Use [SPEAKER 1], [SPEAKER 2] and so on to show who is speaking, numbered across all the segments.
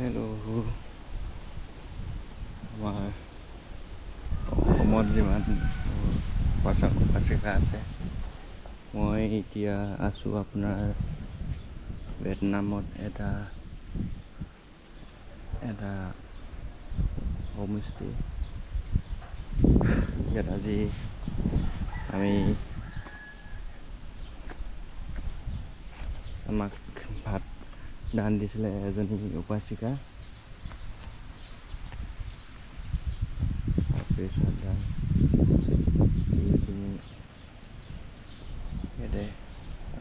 [SPEAKER 1] Hello, আমাৰ অসমত যিমান উপাসিকা আছে, মই এতিয়া আছোঁ আপোনাৰ ভিয়েটনামত এটা হোমষ্টে। ইয়াত আজি আমাক ভাত দান দিছিলে এজনী উপাসিকা।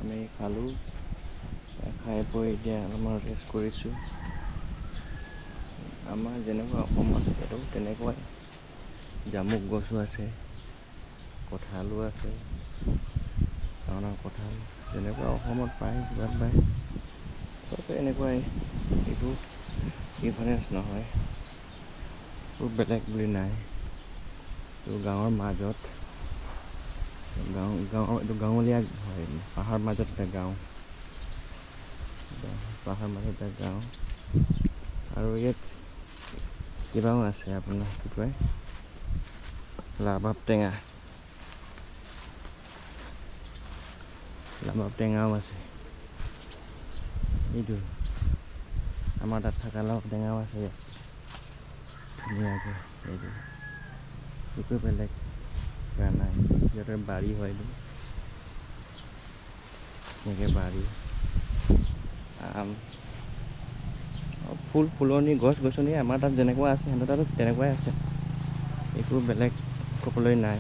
[SPEAKER 1] আমি খালোঁ, খাই বৈ এতিয়া অলপমান ৰেষ্ট কৰিছোঁ। আমাৰ যেনেকুৱা অসমত ইয়াতো তেনেকুৱাই জামুক গছো আছে, কঁঠালো আছে, ডাঙৰ কঁঠাল যেনেকুৱা অসমত পায় যিমান পায় চব এনেকুৱাই, একো ডিফাৰেঞ্চ নহয়, একো বেলেগ বুলি নাই। এইটো গাঁৱৰ মাজত এইটো গাঁৱলীয়া হয়, পাহাৰ মাজত এটা গাঁও, আৰু ইয়াত কিবাও আছে আপোনাৰ কি কয় লাবাব টেঙাও আছে। এইটো আমাৰ তাত থকা লাবাব টেঙাও আছে ইয়াত ধুনীয়াকৈ। এইটো একো বেলেগ কিবা নাই, সিহঁতৰ বাৰী হয় এইটো, এনেকৈ বাৰী ফুলনি গছ গছনি আমাৰ তাত যেনেকুৱা আছে সিহঁতৰ তাতো তেনেকুৱাই আছে, একো বেলেগ ক'বলৈ নাই।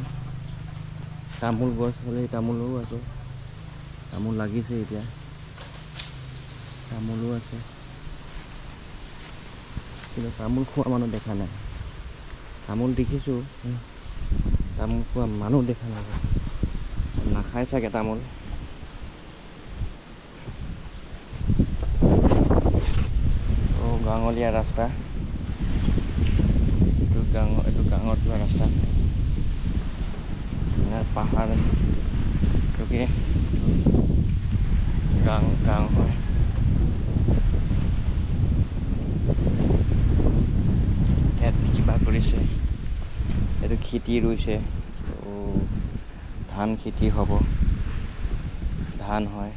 [SPEAKER 1] তামোল গছ হ'লে তামোলো আছে, তামোল লাগিছে এতিয়া, তামোলো আছে, কিন্তু তামোল খোৱা মানুহ দেখা নাই। তামোল দেখিছোঁ, তামোল খোৱা মানুহ দেখা নাই, নাখায় চাগে তামোল। গাঁৱলীয়া ৰাস্তা, এইটো গাঁৱত যোৱা ৰাস্তা, পাহাৰ গাঁও হয়। ইয়াত কিবা কৰিছে, এইটো খেতি ৰুইছে, ধান খেতি হ'ব, ধান হয়,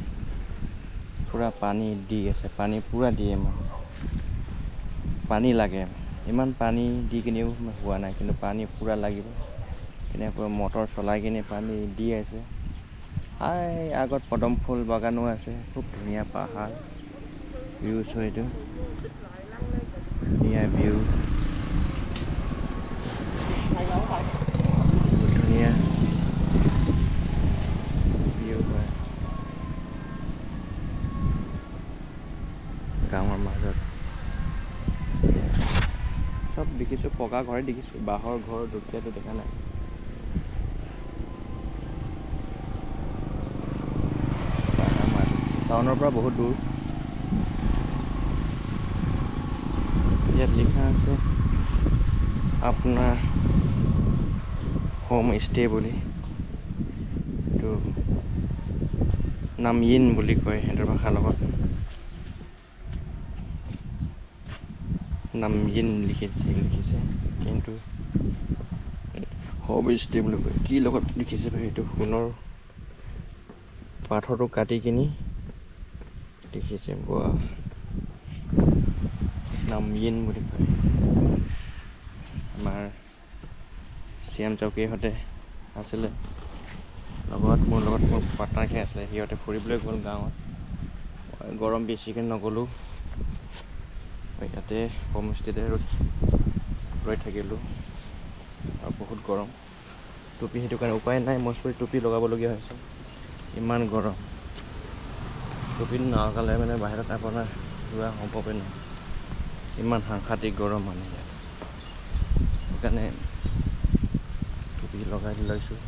[SPEAKER 1] পূৰা পানী দি আছে, পানী পূৰা দিয়ে, পানী লাগে, ইমান পানী দি কিনেও হোৱা নাই, কিন্তু পানী পূৰা লাগিব, তেনেকৈ মটৰ চলাই কিনে পানী দি আছে। আগত পদম ফুল বাগানো আছে, খুব ধুনীয়া পাহাৰ ভিউ, এইটো ধুনীয়া ভিউ, ধুনীয়া ভিউ হয় গাঁৱৰ মাজত। চব দেখিছোঁ, পকা ঘৰে দেখিছোঁ, বাঁহৰ ঘৰ দুখীয়াটো দেখা নাই। টাউনৰ পৰা বহুত দূৰ। ইয়াত লিখা আছে আপোনাৰ হোম ষ্টে বুলি, এইটো নাময়িন বুলি কয় সিহঁতৰ ভাষাৰ লগত, নাময়িন লিখিছে, কিন্তু হোম ষ্টে বুলি কয়। কি লগত লিখিছে সেইটো সোণৰ পাথৰটো কাটি কিনি লিখিছে, নাময়িন বুলি কয়। আমাৰ চিএম চৌকীহঁতে আছিলে মোৰ পাৰ্টনাৰখিনি আছিলে, সিহঁতে ফুৰিবলৈ গ'ল গাঁৱত, গৰম বেছিকৈ নগ'লোঁ, ইয়াতে হোমষ্টেতে ৰৈ থাকিলোঁ, আৰু বহুত গৰম, টুপি সেইটো কাৰণে উপায় নাই, মই টুপি লগাবলগীয়া হৈছে, ইমান গৰম, টুপি নলগালে মানে বাহিৰত আপোনাৰ যোৱা সম্ভৱেই নহয়, ইমান সাংঘাতিক গৰম মানে ইয়াত, সেইকাৰণে টুপি লগাই লৈছোঁ।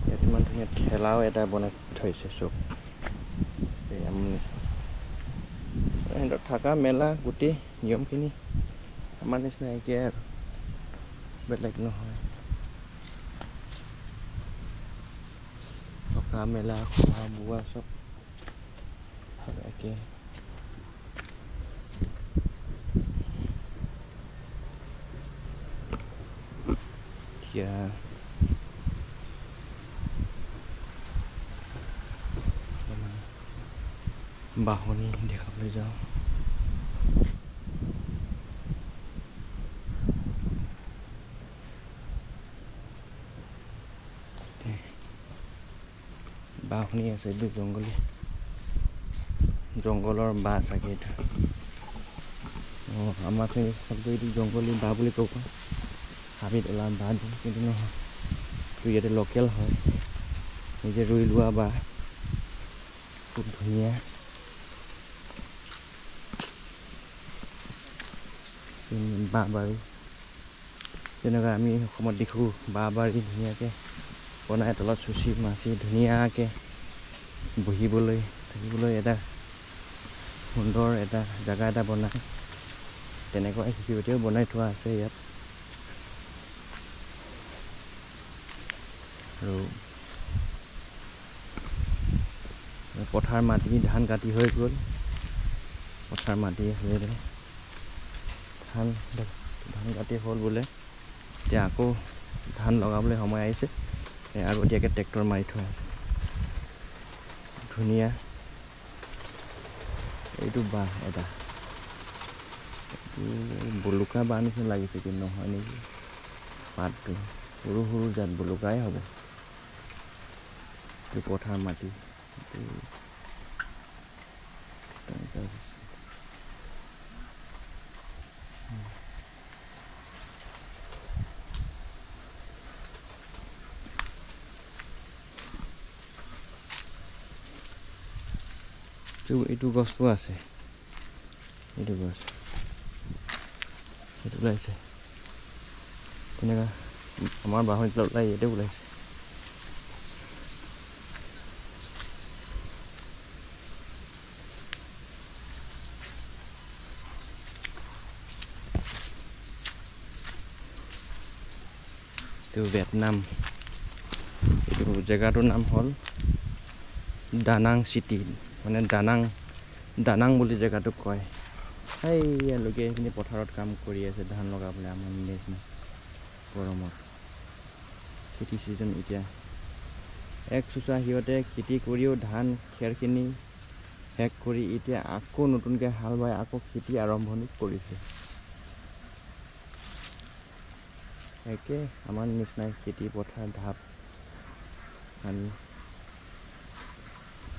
[SPEAKER 1] ইয়াত ইমান ধুনীয়া ঠেলাও এটা বনাই থৈছে, চব সিহঁতৰ থকা মেলা গোটেই নিয়মখিনি আমাৰ নিচিনা একেই আৰু, বেলেগ নহয়, থকা মেলা খোৱা বোৱা চব একে। এতিয়া বাহনি দেখাবলৈ যাওঁ। বাহনি আছে, এইটো জংঘলৰ বাঁহ চাগে এইটো। আমাৰ শব্দ এইটো জংঘলী বাঁহ বুলি ক'ব, হাবিত ওলা বাঁহ দিওঁ, কিন্তু নহয়, তো ইয়াতে লোকেল হয়, নিজে ৰুই লোৱা বাঁহ, খুব ধুনীয়া। বাঁহ বাৰী যেনেকৈ আমি অসমত দেখোঁ, বাঁহ বাৰী ধুনীয়াকৈ বনাই, তলত চুচি মাচি ধুনীয়াকৈ বহিবলৈ থাকিবলৈ এটা সুন্দৰ এটা জেগা এটা বনায়, তেনেকুৱা শিশুৱতীয়েও বনাই থোৱা আছে ইয়াত। আৰু পথাৰ মাটি ধান কাটি হৈ গ'ল, পথাৰ মাটি আছে, ধান কাটি হ'ল বোলে, এতিয়া আকৌ ধান লগাবলৈ সময় আহিছে, আগতীয়াকৈ ট্ৰেক্টৰ মাৰি থোৱা আছে, ধুনীয়া। এইটো বাঁহ এটা, বলুকা বাঁহ নিচিনা লাগিছে, কিন্তু নহয় নেকি, পাতটো সৰু সৰু জাত বলুকাই হ'ব। এইটো পথাৰ মাটি, এইটো গছটো আছে, এইটো গছ এইটো ওলাইছে, তেনেকুৱা আমাৰ বাহনিত ওলাই, ইয়াতে ওলাইছে। এইটো ভিয়েটনাম, এইটো জেগাটোৰ নাম হ'ল দানাং চিটি, মানে দানাং বুলি জেগাটোক কয়। সেইয়ালৈকে এইখিনি পথাৰত কাম কৰি আছে, ধান লগাবলৈ আমাৰ নিচিনা গৰমত। খেতি ছিজন এতিয়া এক চোচা, সিহঁতে খেতি কৰিও ধান খেৰখিনি শেষ কৰি এতিয়া আকৌ নতুনকৈ হাল বাই আকৌ খেতি আৰম্ভণি কৰিছে। একে আমাৰ নিচিনাই খেতি পথাৰ ঢাপ, আমি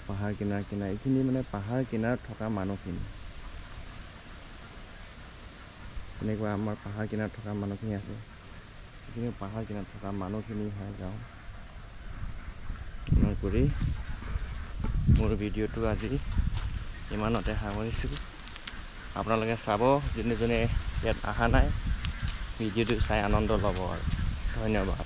[SPEAKER 1] পাহাৰ কিনাৰ এইখিনি মানে পাহাৰ কিনাৰত থকা মানুহখিনি, তেনেকুৱা আমাৰ পাহাৰ কিনাৰত থকা মানুহখিনি আছে, সেইখিনি পাহাৰ কিনাৰত থকা মানুহখিনি হয় গাঁও কৰি মোৰ ভিডিঅ'টো আজি ইমানতে সামৰিছোঁ। আপোনালোকে চাব, যোনে যোনে ইয়াত অহা নাই, ভিডিঅ'টো চাই আনন্দ ল'ব আৰু। ধন্যবাদ।